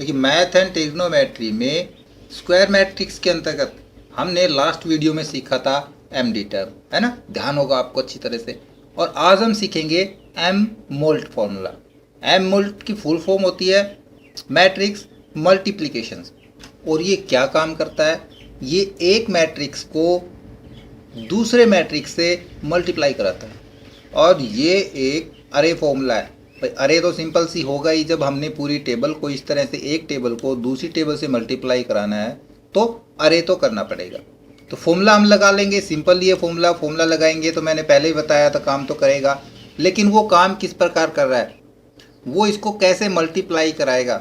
देखिए math and trigonometry में square matrix के अंतर्गत हमने लास्ट वीडियो में सीखा था एमडी टर्म, है ना, ध्यान होगा आपको अच्छी तरह से। और आज हम सीखेंगे M molt formula. M molt की फुल फॉर्म होती है मैट्रिक्स मल्टीप्लिकेशन। और ये क्या काम करता है? ये एक मैट्रिक्स को दूसरे मैट्रिक्स से मल्टीप्लाई कराता है। और ये एक अरे फॉर्मूला है। भाई अरे तो सिंपल सी होगा ही, जब हमने पूरी टेबल को इस तरह से एक टेबल को दूसरी टेबल से मल्टीप्लाई कराना है तो अरे तो करना पड़ेगा। तो फॉर्मूला हम लगा लेंगे, सिंपल ये फॉर्मूला लगाएंगे तो मैंने पहले ही बताया था काम तो करेगा। लेकिन वो काम किस प्रकार कर रहा है, वो इसको कैसे मल्टीप्लाई कराएगा,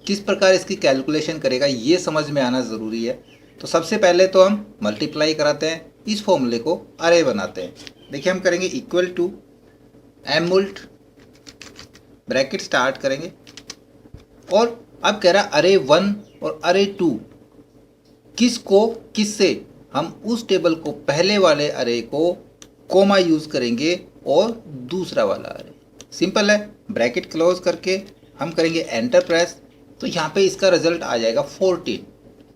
किस प्रकार इसकी कैलकुलेशन करेगा, ये समझ में आना ज़रूरी है। तो सबसे पहले तो हम मल्टीप्लाई कराते हैं, इस फॉर्मूले को अरे बनाते हैं। देखिए हम करेंगे equal to M molt, bracket start करेंगे। और अब कह रहा अरे 1 और अरे 2 किसको किससे, हम उस टेबल को पहले वाले अरे को कोमा यूज़ करेंगे और दूसरा वाला अरे। सिंपल है, ब्रैकेट क्लोज करके हम करेंगे एंटर प्रेस, तो यहाँ पे इसका रिजल्ट आ जाएगा 14।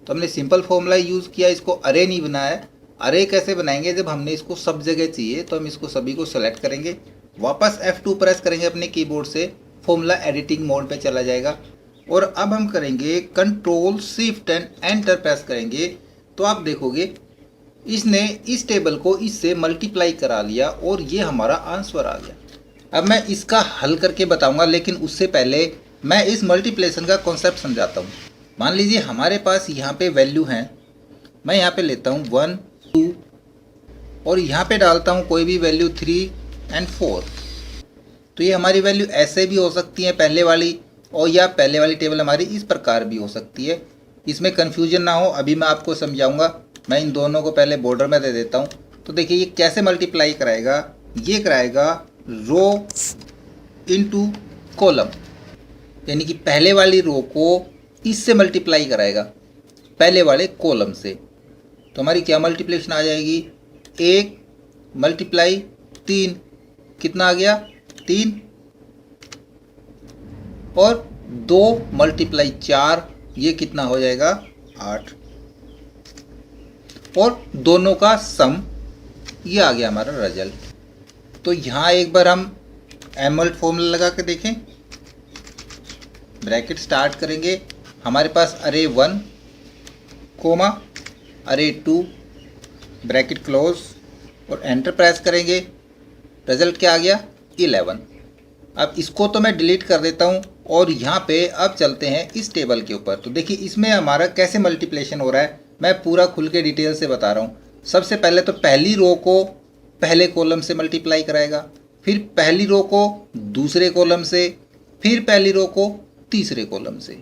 तो हमने सिंपल फॉर्मूला यूज़ किया, इसको अरे नहीं बनाया। अरे कैसे बनाएंगे, जब हमने इसको सब जगह चाहिए तो हम इसको सभी को सेलेक्ट करेंगे, वापस F2 प्रेस करेंगे अपने कीबोर्ड से, फॉर्मूला एडिटिंग मोड पे चला जाएगा। और अब हम करेंगे control shift and enter press करेंगे, तो आप देखोगे इसने इस टेबल को इससे मल्टीप्लाई करा लिया और ये हमारा आंसर आ गया। अब मैं इसका हल करके बताऊंगा, लेकिन उससे पहले मैं इस मल्टीप्लिकेशन का कॉन्सेप्ट समझाता हूँ। मान लीजिए हमारे पास यहाँ पे वैल्यू हैं, मैं यहाँ पे लेता हूँ 1 2 और यहाँ पे डालता हूँ कोई भी वैल्यू 3 एंड 4। तो ये हमारी वैल्यू ऐसे भी हो सकती है पहले वाली, और या पहले वाली टेबल हमारी इस प्रकार भी हो सकती है। इसमें कन्फ्यूजन ना हो, अभी मैं आपको समझाऊंगा। मैं इन दोनों को पहले बॉर्डर में दे देता हूँ। तो देखिए ये कैसे मल्टीप्लाई कराएगा, ये कराएगा रो इनटू कॉलम, यानी कि पहले वाली रो को इससे मल्टीप्लाई कराएगा पहले वाले कॉलम से। तो हमारी क्या मल्टीप्लिकेशन आ जाएगी, 1 मल्टीप्लाई 3, कितना आ गया 3, और 2 मल्टीप्लाई 4, ये कितना हो जाएगा 8, और दोनों का सम, ये आ गया हमारा रिजल्ट। तो यहाँ एक बार हम एमल्ट फॉर्मूला लगा के देखें, ब्रैकेट स्टार्ट करेंगे, हमारे पास अरे 1 कोमा अरे 2, ब्रैकेट क्लोज और एंटर प्रेस करेंगे, रिजल्ट क्या आ गया 11। अब इसको तो मैं डिलीट कर देता हूँ और यहाँ पे अब चलते हैं इस टेबल के ऊपर। तो देखिए इसमें हमारा कैसे मल्टीप्लिकेशन हो रहा है, मैं पूरा खुल के डिटेल से बता रहा हूँ। सबसे पहले तो पहली रो को पहले कॉलम से मल्टीप्लाई कराएगा, फिर पहली रो को दूसरे कॉलम से, फिर पहली रो को तीसरे कॉलम से,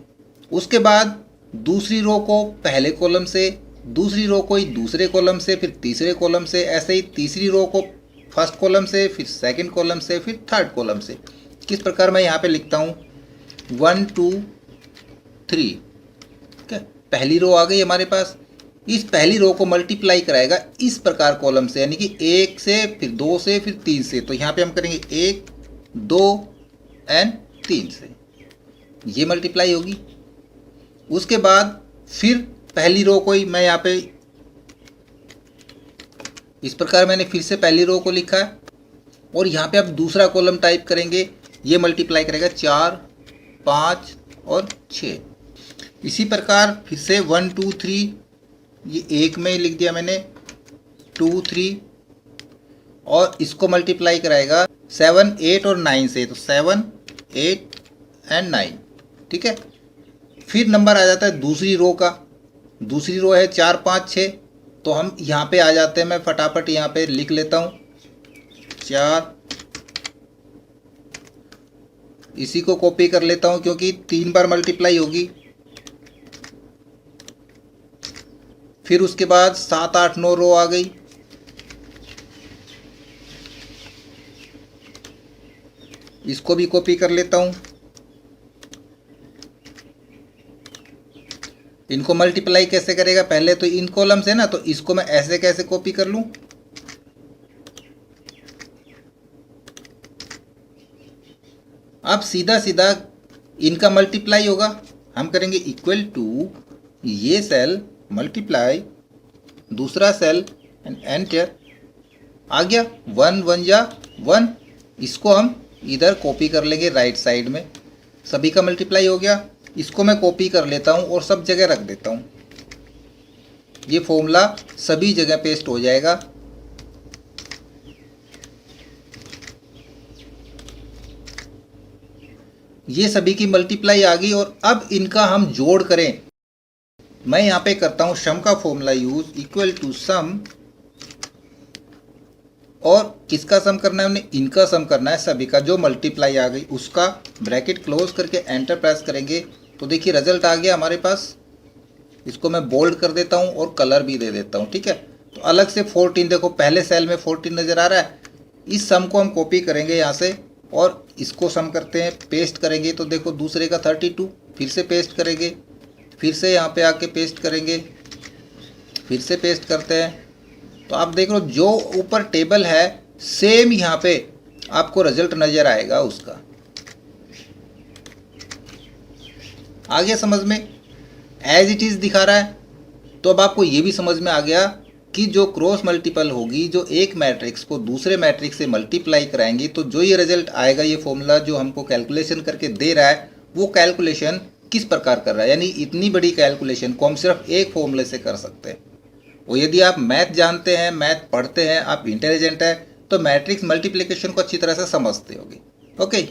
उसके बाद दूसरी रो को पहले कॉलम से, दूसरी रो को ही दूसरे कॉलम से, फिर तीसरे कॉलम से, ऐसे ही तीसरी रो को फर्स्ट कॉलम से, फिर सेकंड कॉलम से, फिर थर्ड कॉलम से। किस प्रकार मैं यहाँ पे लिखता हूँ 1 2 3, ठीक है, पहली रो आ गई हमारे पास। इस पहली रो को मल्टीप्लाई कराएगा इस प्रकार कॉलम से, यानी कि 1 से, फिर 2 से, फिर 3 से। तो यहाँ पे हम करेंगे 1 2 एंड 3 से, ये मल्टीप्लाई होगी। उसके बाद फिर पहली रो को ही मैं यहाँ पे इस प्रकार मैंने फिर से पहली रो को लिखा है, और यहाँ पे अब दूसरा कॉलम टाइप करेंगे, ये मल्टीप्लाई करेगा 4 5 और 6। इसी प्रकार फिर से 1 2 3, ये एक में ही लिख दिया मैंने, 2 3, और इसको मल्टीप्लाई कराएगा 7 8 और 9 से, तो 7 8 एंड 9, ठीक है। फिर नंबर आ जाता है दूसरी रो का, दूसरी रो है 4 5 6, तो हम यहाँ पे आ जाते हैं, मैं फटाफट यहाँ पे लिख लेता हूँ 4, इसी को कॉपी कर लेता हूँ क्योंकि 3 बार मल्टीप्लाई होगी। फिर उसके बाद 7 8 9 रो आ गई, इसको भी कॉपी कर लेता हूँ। इनको मल्टीप्लाई कैसे करेगा, पहले तो इन कॉलम से ना, तो इसको मैं ऐसे कैसे कॉपी कर लूँ, अब सीधा सीधा इनका मल्टीप्लाई होगा, हम करेंगे इक्वल टू ये सेल मल्टीप्लाई दूसरा सेल एंड एंटर। आ गया 1 1 जा 1। इसको हम इधर कॉपी कर लेंगे राइट साइड में, सभी का मल्टीप्लाई हो गया। इसको मैं कॉपी कर लेता हूँ और सब जगह रख देता हूँ। ये फॉर्मूला सभी जगह पेस्ट हो जाएगा। ये सभी की मल्टीप्लाई आ गई और अब इनका हम जोड़ करें। मैं यहाँ पे करता हूँ सम का formula use, equal to some, और किसका सम करना है हमने, इनका सम करना है सभी का। जो मल्टीप्लाई आ गई उसका ब्रैकेट क्लोज करके एंटर प्रेस करेंगे तो देखिए रिजल्ट आ गया हमारे पास। इसको मैं बोल्ड कर देता हूँ और कलर भी दे देता हूँ, ठीक है। तो अलग से 14, देखो पहले सेल में 14 नज़र आ रहा है। इस सम को हम कॉपी करेंगे यहाँ से और इसको सम करते हैं, पेस्ट करेंगे तो देखो दूसरे का 32, फिर से पेस्ट करेंगे, फिर से यहाँ पे आके पेस्ट करेंगे, फिर से पेस्ट करते हैं। तो आप देख लो जो ऊपर टेबल है सेम यहाँ पे आपको रिजल्ट नज़र आएगा उसका। आगे समझ में एज इट इज़ दिखा रहा है। तो अब आपको ये भी समझ में आ गया कि जो क्रॉस मल्टीपल होगी, जो एक मैट्रिक्स को दूसरे मैट्रिक्स से मल्टीप्लाई कराएंगी तो जो ये रिजल्ट आएगा, ये फॉर्मूला जो हमको कैलकुलेशन करके दे रहा है वो कैलकुलेशन किस प्रकार कर रहा है। यानी इतनी बड़ी कैलकुलेशन को हम सिर्फ एक फॉर्मूले से कर सकते हैं। और यदि आप मैथ जानते हैं, मैथ पढ़ते हैं, आप इंटेलिजेंट हैं, तो मैट्रिक्स मल्टीप्लिकेशन को अच्छी तरह से समझते होगे। ओके।